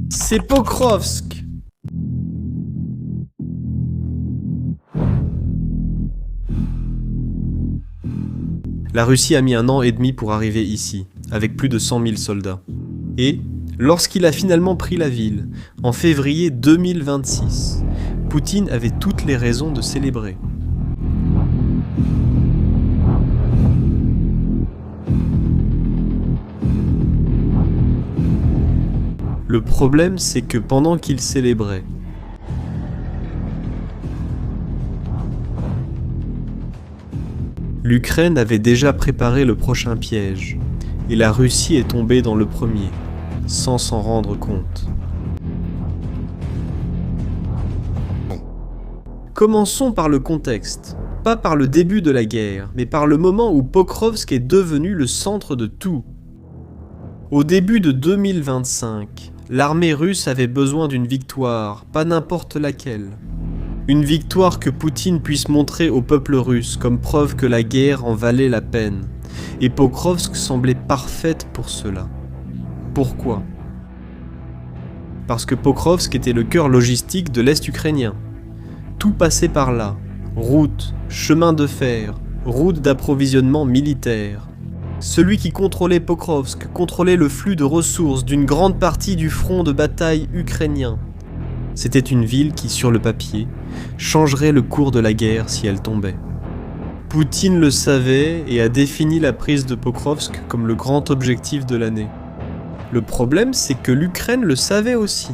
C'est Pokrovsk. La Russie a mis 1 an et demi pour arriver ici, avec plus de 100 000 soldats. Et, lorsqu'il a finalement pris la ville, en février 2026, Poutine avait toutes les raisons de célébrer. Le problème, c'est que pendant qu'il célébrait, l'Ukraine avait déjà préparé le prochain piège, et la Russie est tombée dans le premier, sans s'en rendre compte. Commençons par le contexte, pas par le début de la guerre, mais par le moment où Pokrovsk est devenu le centre de tout. Au début de 2025, l'armée russe avait besoin d'une victoire, pas n'importe laquelle. Une victoire que Poutine puisse montrer au peuple russe comme preuve que la guerre en valait la peine. Et Pokrovsk semblait parfaite pour cela. Pourquoi ? Parce que Pokrovsk était le cœur logistique de l'Est ukrainien. Tout passait par là. Routes, chemins de fer, routes d'approvisionnement militaire. Celui qui contrôlait Pokrovsk contrôlait le flux de ressources d'une grande partie du front de bataille ukrainien. C'était une ville qui, sur le papier, changerait le cours de la guerre si elle tombait. Poutine le savait et a défini la prise de Pokrovsk comme le grand objectif de l'année. Le problème, c'est que l'Ukraine le savait aussi.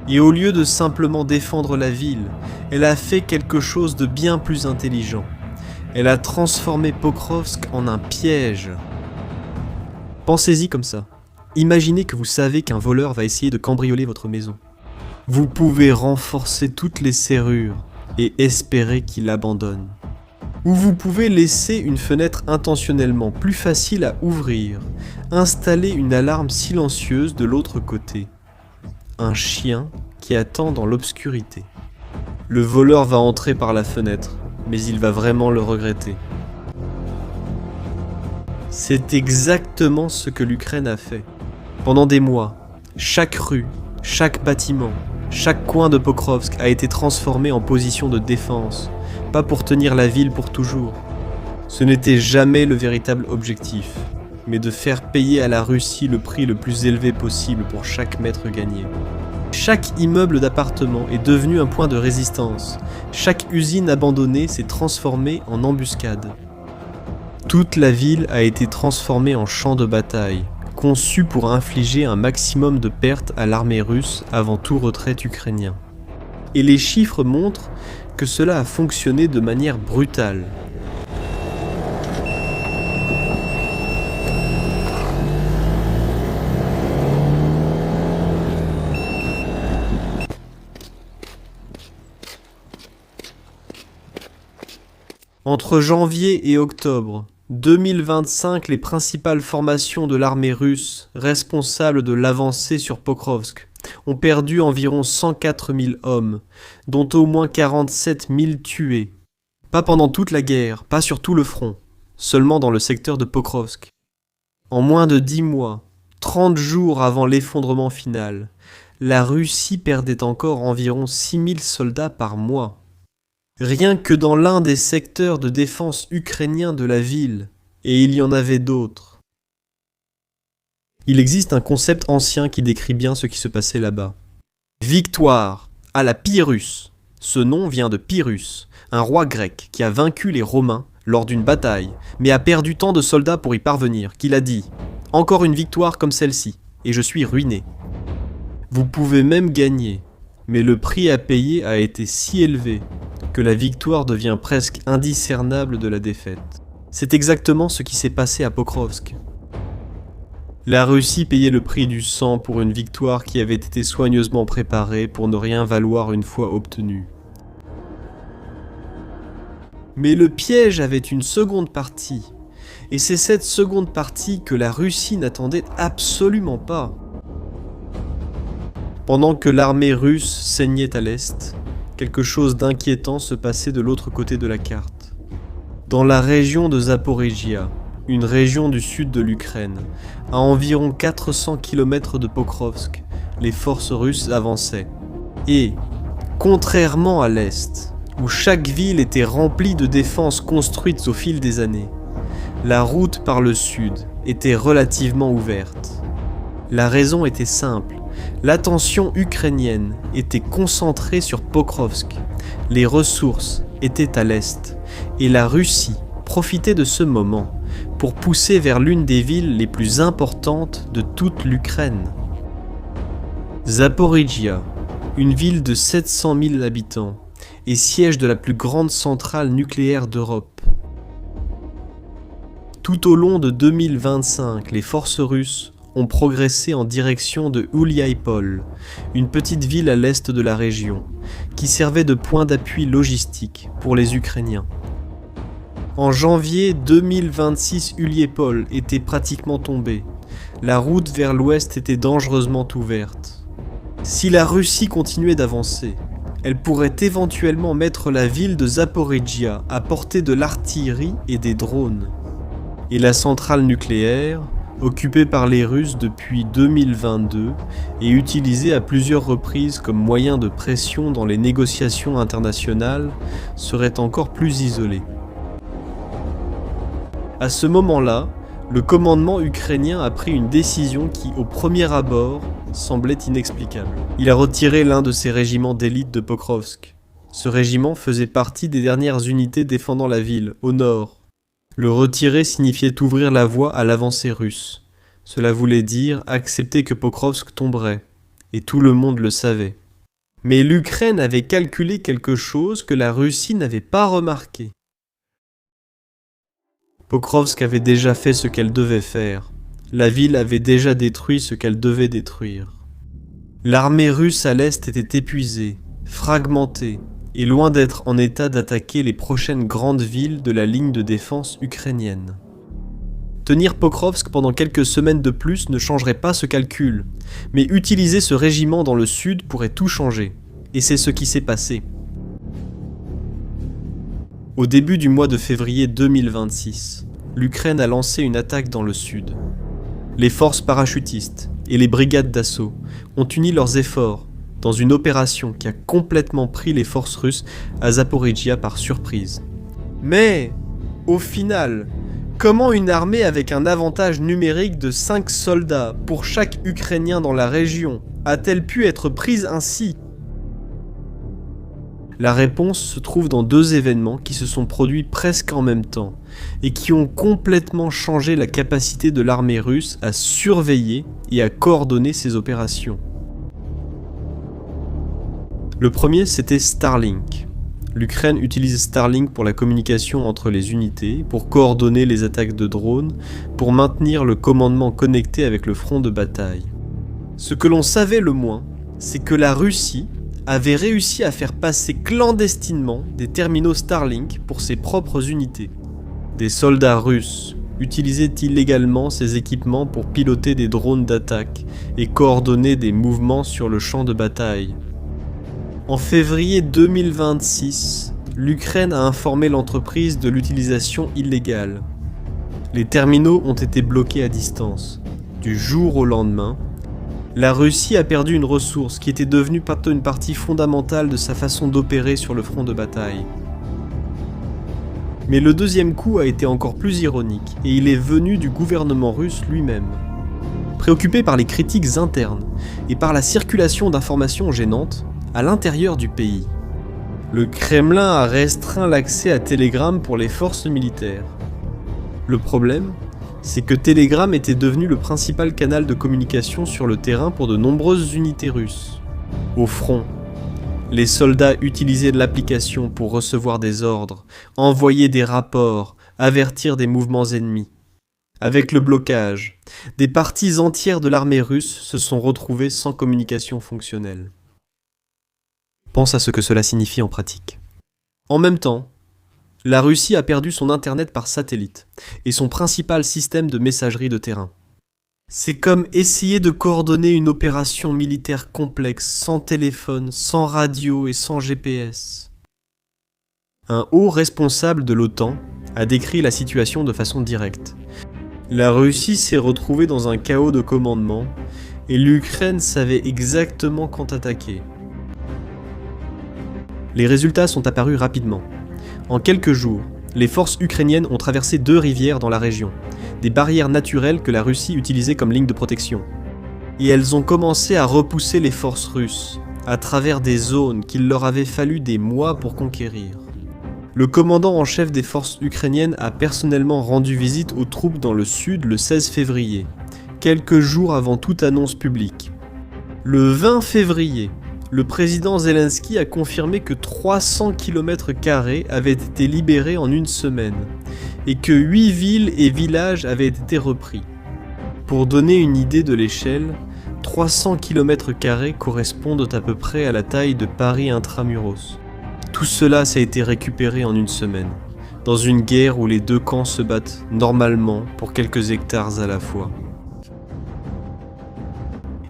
Et au lieu de simplement défendre la ville, elle a fait quelque chose de bien plus intelligent. Elle a transformé Pokrovsk en un piège. Pensez-y comme ça. Imaginez que vous savez qu'un voleur va essayer de cambrioler votre maison. Vous pouvez renforcer toutes les serrures et espérer qu'il abandonne. Ou vous pouvez laisser une fenêtre intentionnellement plus facile à ouvrir, installer une alarme silencieuse de l'autre côté. Un chien qui attend dans l'obscurité. Le voleur va entrer par la fenêtre, mais il va vraiment le regretter. C'est exactement ce que l'Ukraine a fait. Pendant des mois, chaque rue, chaque bâtiment, chaque coin de Pokrovsk a été transformé en position de défense, pas pour tenir la ville pour toujours. Ce n'était jamais le véritable objectif, mais de faire payer à la Russie le prix le plus élevé possible pour chaque mètre gagné. Chaque immeuble d'appartement est devenu un point de résistance. Chaque usine abandonnée s'est transformée en embuscade. Toute la ville a été transformée en champ de bataille, conçu pour infliger un maximum de pertes à l'armée russe avant tout retrait ukrainien. Et les chiffres montrent que cela a fonctionné de manière brutale. Entre janvier et octobre 2025, les principales formations de l'armée russe, responsables de l'avancée sur Pokrovsk, ont perdu environ 104 000 hommes, dont au moins 47 000 tués. Pas pendant toute la guerre, pas sur tout le front, seulement dans le secteur de Pokrovsk. En moins de 10 mois, 30 jours avant l'effondrement final, la Russie perdait encore environ 6 000 soldats par mois. Rien que dans l'un des secteurs de défense ukrainiens de la ville, et il y en avait d'autres. Il existe un concept ancien qui décrit bien ce qui se passait là-bas. Victoire à la Pyrrhus. Ce nom vient de Pyrrhus, un roi grec qui a vaincu les Romains lors d'une bataille, mais a perdu tant de soldats pour y parvenir qu'il a dit « Encore une victoire comme celle-ci, et je suis ruiné ». Vous pouvez même gagner, mais le prix à payer a été si élevé que la victoire devient presque indiscernable de la défaite. C'est exactement ce qui s'est passé à Pokrovsk. La Russie payait le prix du sang pour une victoire qui avait été soigneusement préparée pour ne rien valoir une fois obtenue. Mais le piège avait une seconde partie, et c'est cette seconde partie que la Russie n'attendait absolument pas. Pendant que l'armée russe saignait à l'est, quelque chose d'inquiétant se passait de l'autre côté de la carte. Dans la région de Zaporijia, une région du sud de l'Ukraine, à environ 400 km de Pokrovsk, les forces russes avançaient. Et, contrairement à l'Est, où chaque ville était remplie de défenses construites au fil des années, la route par le sud était relativement ouverte. La raison était simple, l'attention ukrainienne était concentrée sur Pokrovsk, les ressources étaient à l'Est, et la Russie profitait de ce moment pour pousser vers l'une des villes les plus importantes de toute l'Ukraine. Zaporijia, une ville de 700 000 habitants, et siège de la plus grande centrale nucléaire d'Europe. Tout au long de 2025, les forces russes ont progressé en direction de Uliaipol, une petite ville à l'est de la région, qui servait de point d'appui logistique pour les Ukrainiens. En janvier 2026, Uliaipol était pratiquement tombée. La route vers l'ouest était dangereusement ouverte. Si la Russie continuait d'avancer, elle pourrait éventuellement mettre la ville de Zaporijia à portée de l'artillerie et des drones. Et la centrale nucléaire, occupée par les Russes depuis 2022 et utilisée à plusieurs reprises comme moyen de pression dans les négociations internationales, serait encore plus isolée. À ce moment-là, le commandement ukrainien a pris une décision qui, au premier abord, semblait inexplicable. Il a retiré l'un de ses régiments d'élite de Pokrovsk. Ce régiment faisait partie des dernières unités défendant la ville, au nord. Le retirer signifiait ouvrir la voie à l'avancée russe. Cela voulait dire accepter que Pokrovsk tomberait, et tout le monde le savait. Mais l'Ukraine avait calculé quelque chose que la Russie n'avait pas remarqué. Pokrovsk avait déjà fait ce qu'elle devait faire. La ville avait déjà détruit ce qu'elle devait détruire. L'armée russe à l'est était épuisée, fragmentée, et loin d'être en état d'attaquer les prochaines grandes villes de la ligne de défense ukrainienne. Tenir Pokrovsk pendant quelques semaines de plus ne changerait pas ce calcul, mais utiliser ce régiment dans le sud pourrait tout changer, et c'est ce qui s'est passé. Au début du mois de février 2026, l'Ukraine a lancé une attaque dans le sud. Les forces parachutistes et les brigades d'assaut ont uni leurs efforts dans une opération qui a complètement pris les forces russes à Zaporijia par surprise. Mais, au final, comment une armée avec un avantage numérique de 5 soldats pour chaque Ukrainien dans la région a-t-elle pu être prise ainsi ? La réponse se trouve dans deux événements qui se sont produits presque en même temps et qui ont complètement changé la capacité de l'armée russe à surveiller et à coordonner ses opérations. Le premier, c'était Starlink. L'Ukraine utilise Starlink pour la communication entre les unités, pour coordonner les attaques de drones, pour maintenir le commandement connecté avec le front de bataille. Ce que l'on savait le moins, c'est que la Russie avait réussi à faire passer clandestinement des terminaux Starlink pour ses propres unités. Des soldats russes utilisaient illégalement ces équipements pour piloter des drones d'attaque et coordonner des mouvements sur le champ de bataille. En février 2026, l'Ukraine a informé l'entreprise de l'utilisation illégale. Les terminaux ont été bloqués à distance. Du jour au lendemain, la Russie a perdu une ressource qui était devenue une partie fondamentale de sa façon d'opérer sur le front de bataille. Mais le deuxième coup a été encore plus ironique, et il est venu du gouvernement russe lui-même. Préoccupé par les critiques internes et par la circulation d'informations gênantes à l'intérieur du pays, le Kremlin a restreint l'accès à Telegram pour les forces militaires. Le problème, c'est que Telegram était devenu le principal canal de communication sur le terrain pour de nombreuses unités russes. Au front, les soldats utilisaient l'application pour recevoir des ordres, envoyer des rapports, avertir des mouvements ennemis. Avec le blocage, des parties entières de l'armée russe se sont retrouvées sans communication fonctionnelle. Pense à ce que cela signifie en pratique. En même temps, la Russie a perdu son internet par satellite et son principal système de messagerie de terrain. C'est comme essayer de coordonner une opération militaire complexe sans téléphone, sans radio et sans GPS. Un haut responsable de l'OTAN a décrit la situation de façon directe. La Russie s'est retrouvée dans un chaos de commandement et l'Ukraine savait exactement quand attaquer. Les résultats sont apparus rapidement. En quelques jours, les forces ukrainiennes ont traversé 2 rivières dans la région, des barrières naturelles que la Russie utilisait comme ligne de protection. Et elles ont commencé à repousser les forces russes, à travers des zones qu'il leur avait fallu des mois pour conquérir. Le commandant en chef des forces ukrainiennes a personnellement rendu visite aux troupes dans le sud le 16 février, quelques jours avant toute annonce publique. Le 20 février, le président Zelensky a confirmé que 300 km² avaient été libérés en une semaine, et que 8 villes et villages avaient été repris. Pour donner une idée de l'échelle, 300 km² correspondent à peu près à la taille de Paris intramuros. Tout cela a été récupéré en une semaine, dans une guerre où les 2 camps se battent normalement pour quelques hectares à la fois.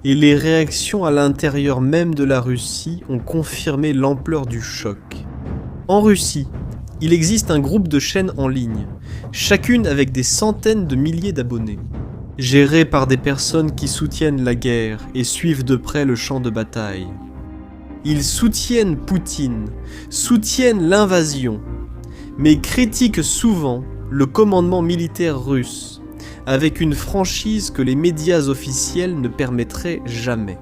Et les réactions à l'intérieur même de la Russie ont confirmé l'ampleur du choc. En Russie, il existe un groupe de chaînes en ligne, chacune avec des centaines de milliers d'abonnés, gérées par des personnes qui soutiennent la guerre et suivent de près le champ de bataille. Ils soutiennent Poutine, soutiennent l'invasion, mais critiquent souvent le commandement militaire russe, avec une franchise que les médias officiels ne permettraient jamais.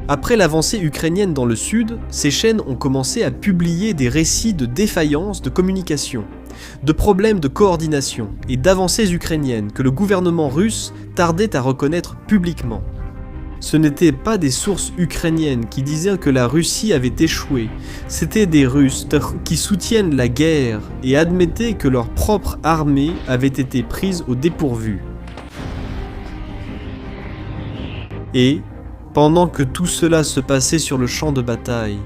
Après l'avancée ukrainienne dans le sud, ces chaînes ont commencé à publier des récits de défaillances de communication, de problèmes de coordination et d'avancées ukrainiennes que le gouvernement russe tardait à reconnaître publiquement. Ce n'étaient pas des sources ukrainiennes qui disaient que la Russie avait échoué, c'étaient des Russes qui soutiennent la guerre et admettaient que leur propre armée avait été prise au dépourvu. Et, pendant que tout cela se passait sur le champ de bataille,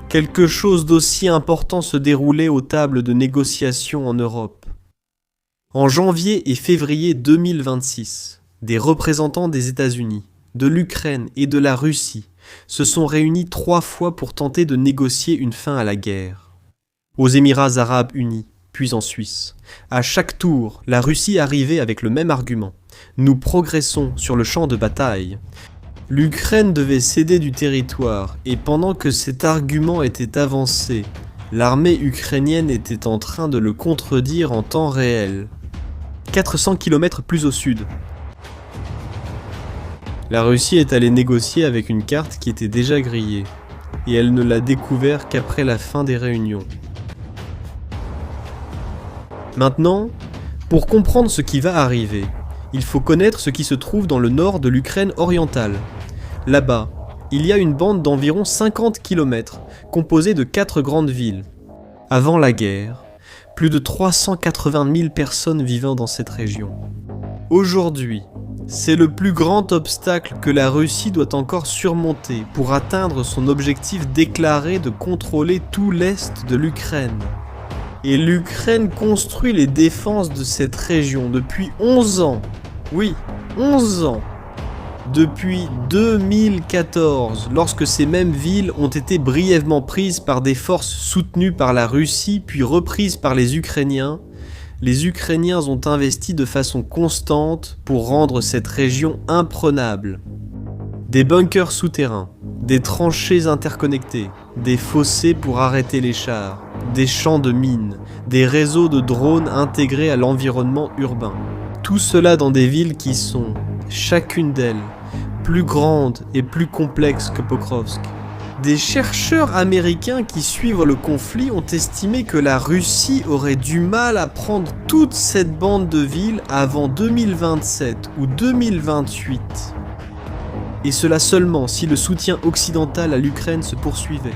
quelque chose d'aussi important se déroulait aux tables de négociation en Europe. En janvier et février 2026, des représentants des États-Unis, de l'Ukraine et de la Russie se sont réunis 3 fois pour tenter de négocier une fin à la guerre. Aux Émirats arabes unis, puis en Suisse. À chaque tour, la Russie arrivait avec le même argument. Nous progressons sur le champ de bataille. L'Ukraine devait céder du territoire, et pendant que cet argument était avancé, l'armée ukrainienne était en train de le contredire en temps réel. 400 km plus au sud. La Russie est allée négocier avec une carte qui était déjà grillée, et elle ne l'a découvert qu'après la fin des réunions. Maintenant, pour comprendre ce qui va arriver, il faut connaître ce qui se trouve dans le nord de l'Ukraine orientale. Là-bas, il y a une bande d'environ 50 km, composée de 4 grandes villes. Avant la guerre, plus de 380 000 personnes vivant dans cette région. Aujourd'hui, c'est le plus grand obstacle que la Russie doit encore surmonter pour atteindre son objectif déclaré de contrôler tout l'est de l'Ukraine. Et l'Ukraine construit les défenses de cette région depuis 11 ans. Oui, 11 ans. Depuis 2014, lorsque ces mêmes villes ont été brièvement prises par des forces soutenues par la Russie puis reprises par les Ukrainiens ont investi de façon constante pour rendre cette région imprenable. Des bunkers souterrains, des tranchées interconnectées, des fossés pour arrêter les chars, des champs de mines, des réseaux de drones intégrés à l'environnement urbain. Tout cela dans des villes qui sont, chacune d'elles, plus grandes et plus complexes que Pokrovsk. Des chercheurs américains qui suivent le conflit ont estimé que la Russie aurait du mal à prendre toute cette bande de villes avant 2027 ou 2028. Et cela seulement si le soutien occidental à l'Ukraine se poursuivait.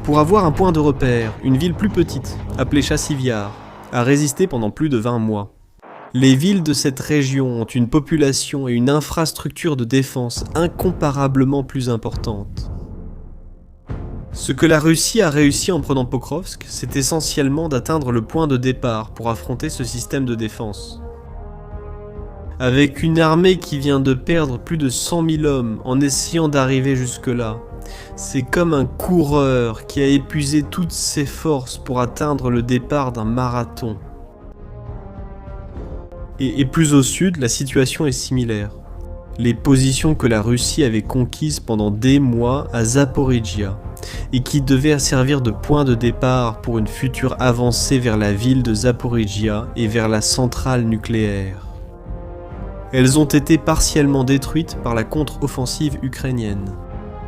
Pour avoir un point de repère, une ville plus petite, appelée Chassivyar, a résisté pendant plus de 20 mois. Les villes de cette région ont une population et une infrastructure de défense incomparablement plus importantes. Ce que la Russie a réussi en prenant Pokrovsk, c'est essentiellement d'atteindre le point de départ pour affronter ce système de défense. Avec une armée qui vient de perdre plus de 100 000 hommes en essayant d'arriver jusque-là, c'est comme un coureur qui a épuisé toutes ses forces pour atteindre le départ d'un marathon. Et plus au sud, la situation est similaire. Les positions que la Russie avait conquises pendant des mois à Zaporijia et qui devaient servir de point de départ pour une future avancée vers la ville de Zaporijia et vers la centrale nucléaire. Elles ont été partiellement détruites par la contre-offensive ukrainienne.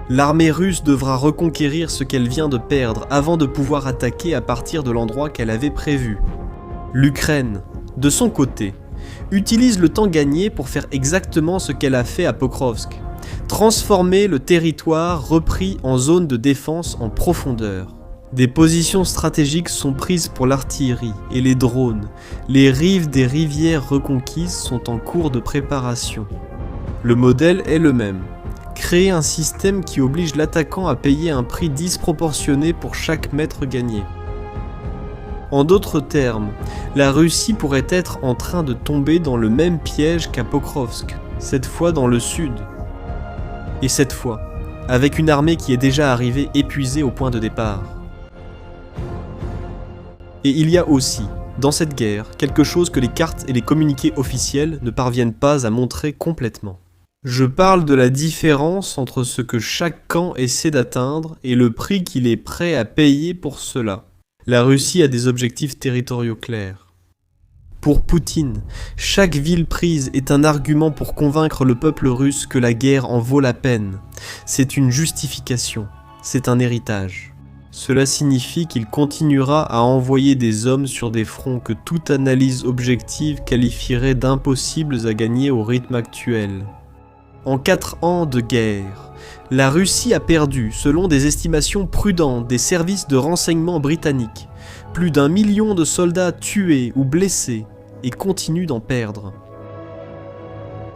L'armée russe devra reconquérir ce qu'elle vient de perdre avant de pouvoir attaquer à partir de l'endroit qu'elle avait prévu. L'Ukraine, de son côté, utilise le temps gagné pour faire exactement ce qu'elle a fait à Pokrovsk, transformer le territoire repris en zone de défense en profondeur. Des positions stratégiques sont prises pour l'artillerie et les drones. Les rives des rivières reconquises sont en cours de préparation. Le modèle est le même. Créer un système qui oblige l'attaquant à payer un prix disproportionné pour chaque mètre gagné. En d'autres termes, la Russie pourrait être en train de tomber dans le même piège qu'à Pokrovsk, cette fois dans le sud. Et cette fois, avec une armée qui est déjà arrivée épuisée au point de départ. Et il y a aussi, dans cette guerre, quelque chose que les cartes et les communiqués officiels ne parviennent pas à montrer complètement. Je parle de la différence entre ce que chaque camp essaie d'atteindre et le prix qu'il est prêt à payer pour cela. La Russie a des objectifs territoriaux clairs. Pour Poutine, chaque ville prise est un argument pour convaincre le peuple russe que la guerre en vaut la peine. C'est une justification, c'est un héritage. Cela signifie qu'il continuera à envoyer des hommes sur des fronts que toute analyse objective qualifierait d'impossibles à gagner au rythme actuel. En 4 ans de guerre, la Russie a perdu, selon des estimations prudentes des services de renseignement britanniques, plus d'1 million de soldats tués ou blessés et continue d'en perdre.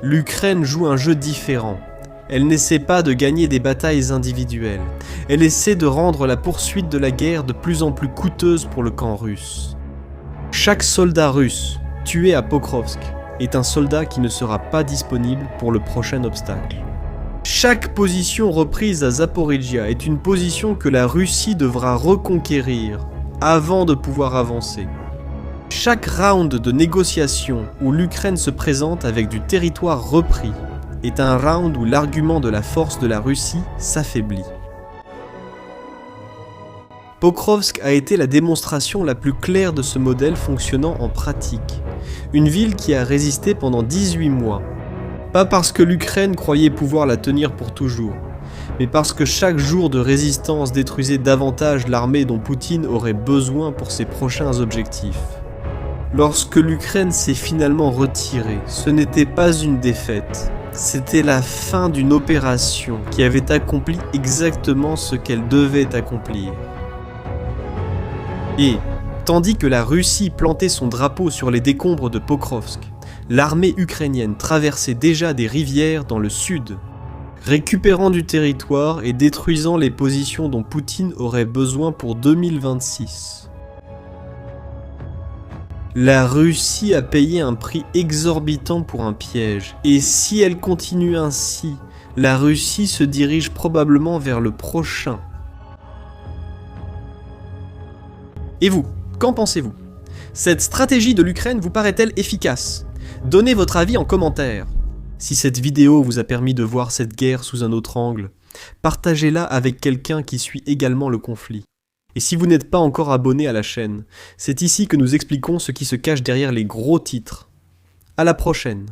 L'Ukraine joue un jeu différent. Elle n'essaie pas de gagner des batailles individuelles. Elle essaie de rendre la poursuite de la guerre de plus en plus coûteuse pour le camp russe. Chaque soldat russe tué à Pokrovsk est un soldat qui ne sera pas disponible pour le prochain obstacle. Chaque position reprise à Zaporijia est une position que la Russie devra reconquérir avant de pouvoir avancer. Chaque round de négociation où l'Ukraine se présente avec du territoire repris est un round où l'argument de la force de la Russie s'affaiblit. Pokrovsk a été la démonstration la plus claire de ce modèle fonctionnant en pratique. Une ville qui a résisté pendant 18 mois. Pas parce que l'Ukraine croyait pouvoir la tenir pour toujours, mais parce que chaque jour de résistance détruisait davantage l'armée dont Poutine aurait besoin pour ses prochains objectifs. Lorsque l'Ukraine s'est finalement retirée, ce n'était pas une défaite, c'était la fin d'une opération qui avait accompli exactement ce qu'elle devait accomplir. Et, tandis que la Russie plantait son drapeau sur les décombres de Pokrovsk, l'armée ukrainienne traversait déjà des rivières dans le sud, récupérant du territoire et détruisant les positions dont Poutine aurait besoin pour 2026. La Russie a payé un prix exorbitant pour un piège, et si elle continue ainsi, la Russie se dirige probablement vers le prochain. Et vous, qu'en pensez-vous? Cette stratégie de l'Ukraine vous paraît-elle efficace? Donnez votre avis en commentaire. Si cette vidéo vous a permis de voir cette guerre sous un autre angle, partagez-la avec quelqu'un qui suit également le conflit. Et si vous n'êtes pas encore abonné à la chaîne, c'est ici que nous expliquons ce qui se cache derrière les gros titres. À la prochaine.